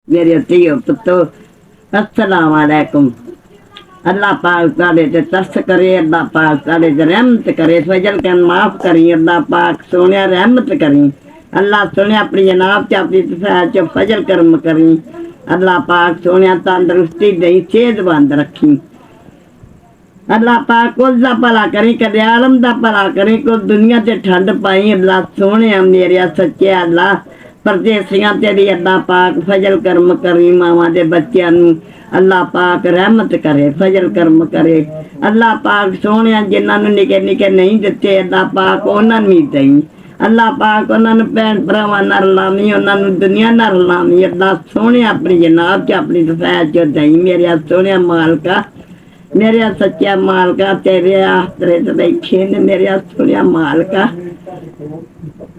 मेरे धीओ पुत्तो अस्सलाम वालेकुम। अल्लाह पाक तारे ते तरस करे, अल्लाह पाक तारे ते रहमत करे, फजल कर माफ करी, अल्लाह पाक सोने रहमत करी, अल्लाह सोने अपनी जनाब च अपनी तफैल च फजल करम करी, अल्लाह पाक सोने तंदरुस्ती दई, सेहतमंद रखी, अल्लाह पाक कुल दा भला करी, कदे आलम दा भला करी, कुल दुनिया ते ठंड पाई, अल्लाह सोने मेरे सच्चे अल्लाह परदेसियां ते भी अल्लाह पाक फजल करम करी, मावां दे बच्चियां नूं अल्लाह पाक रहमत करे, फजल करम करे, अल्लाह पाक सोने जिन्हां नूं निके निके नहीं दिते, अल्लाह पाक उन्हां नूं दई, अल्लाह पाक उन्हां नूं भैन भरावां नाल रलावी, उन्हां नूं दुनिया नाल रलावी, अल्लाह सोने अपनी जनाब च अपनी सफैद च दई, मेरे सोने मालका, मेरे सच्चा मालका, तेरे आसरे ते बैठे ने मेरे सोने मालका,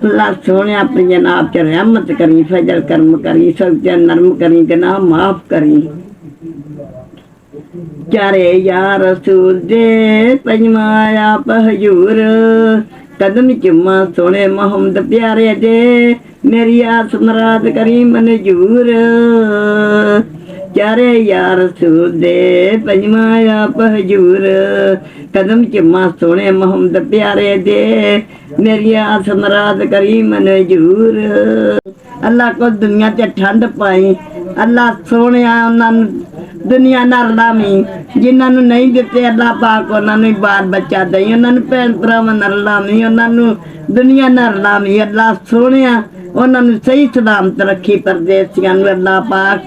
अल्लाह सोने अपनी जनाब च रहमत करी, फजल करम करी, सब नरम करी, गनाह माफ करी, चारे यार रसूल दे पंजवाया हजूर, कदम चुम्मा सोने मोहम्मद प्यारे दे, मेरी आस मराद करी मंजूर, चारे यार रसूल दे पंजवाया हजूर, कदम चुम्मा सोने मोहम्मद प्यारे दे, मेरी आस मराद करी मंजूर, अल्लाह को दुनिया च ठंड पाई, अल्लाह सोने दुनिया नाल रलावी, जिन्होंने नहीं दिते अल्लाह पाक उन्होंने बाल बच्चा दई, उन्होंने भैन भरावां नाल रलावी, उन्होंने दुनिया नाल रलावी, अल्लाह सोने उन्होंने सही सलामत रखी, परदेसियां नूं अल्लाह पाक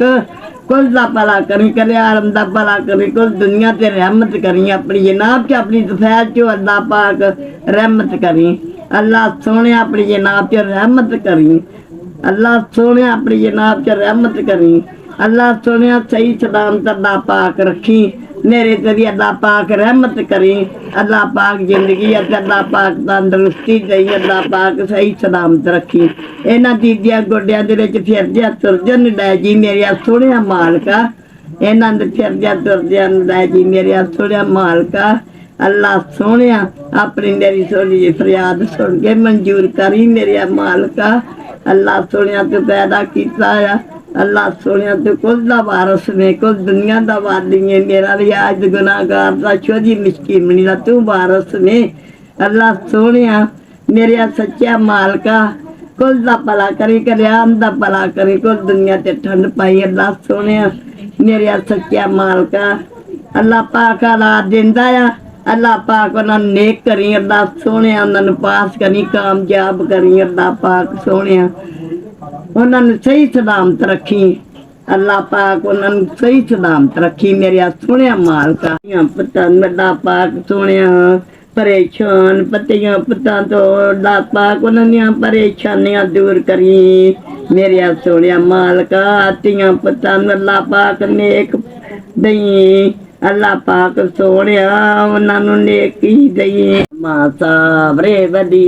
कुल दा भला करी, कदे आलम दा भला करी, कुल दुनिया ते रहमत करी, अपनी जनाब च अपनी सफैद चो अल्लाह पाक रहमत करी, अल्लाह सोने अपनी जनाब च रहमत करी, अल्लाह सोने अपनी जनाब च रहमत करी, अल्लाह सोने सही सलामत अल्लाह पाक रखी, मेरे ते भी अल्लाह पाक रहमत करी, अल्लाह पाक जिंदगी अल्लाह पाक तंदरुस्ती दई, अल्लाह पाक सही सलामत रखी, इन्हां दीदियां गोड्यां दे विच फिरदियां तुरदियां लै जी मेरे सोहणिया मालका, इन्हां दे फिरदियां तुरदियां लै जी मेरे सोहणिया मालका, अल्लाह सोहणे अपनी मेरी सोहनी जी फरियाद सुन के मंजूर करी, मेरे मालका, अल्लाह सोहणे तू पैदा कीता आ, अल्लाह सोहणे तू कुल दा वारस ने, कुल दुनिया दा वाली है, मेरा भी आज गुनाहगार दा छोजी मिसकीमनी दा तू वारस ने, अल्लाह सोहणे मेरे सच्चा मालका, कुल दा भला करी, कल्याण दा भला करी, कुल दुनिया ते ठंड पाई, अल्लाह सोहणे मेरे सच्चा मालका, अल्लाह पाक औलाद दिंदा आ, अल्लाह पाक उन्होंने नेक करी, अल्लाह सोहणे उन्होंने पास करी, कामयाब करी, अल्लाह पाक सोहणे उन्होंने सही सलामत रखी, अल्लाह पाक उन्होंने सही सलामत रखी, मेरे सोहणे मालका, पुत्तां अल्लाह पाक सोहणे परेशान पतियां पुत्तां तो अल्लाह पाक उन्होंने परेशानियां दूर करी, मेरे सोहणे मालका, तियां पुत्तां अल्लाह पाक नेक दई, अल्लाह पाक सोहणे उन्होंने नेकी दई, माता बरे वदी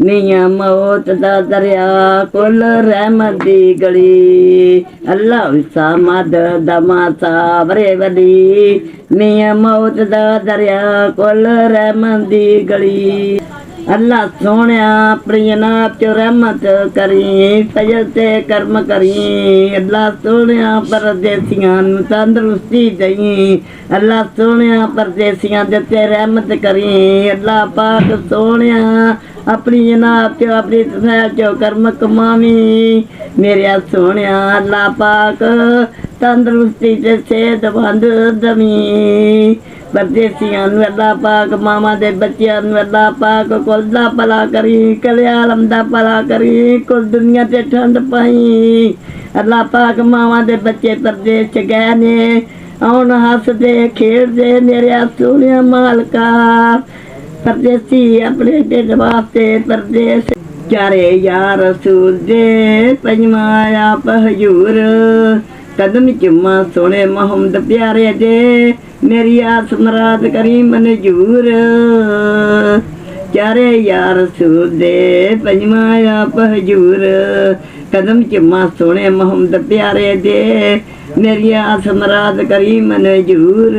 निया मौत दा दरिया कुल रहमत दी गली, अल्लाह सामद दा माता बरे वदी निया मौत दा दरिया कुल रहमत दी गली, अल्लाह सोहणे अपनी जनाब च रहमत करी, फजल ते करम करी, अल्लाह सोहणे परदेसियां नूं तंदरुस्ती दई, अल्लाह सोहणे परदेसियां दे ते रहमत करी, अल्लाह पाक सोहणे अपनी जनाब च अपनी सफैद चो करम कमावी, मेरे सोहणे अल्लाह पाक तंदरुस्ती ते सेहतमंद दवी, परदेसियां नूं अल्लाह पाक मावां दे बच्चियां नूं अल्लाह पाक कुल दा भला करी, कल्याण दा भला करी, कुल दुनिया ते ठंड पाई, अल्लाह पाक मावां दे बच्चे परदेस च गए ने, आउण हसदे खेड़दे मेरे सोहणे मालका, परदेसी अपने ढिड वास्ते परदेस, चारे यार रसूल दे पंजवाया हजूर, कदम चुम्मा सोने मोहम्मद प्यारे दे, मेरी आस मराद करी मंजूर, चारे यार रसूल दे पंजवाया हजूर, कदम चुम्मा सोने मोहम्मद प्यारे दे, मेरी आस मराद करी मंजूर।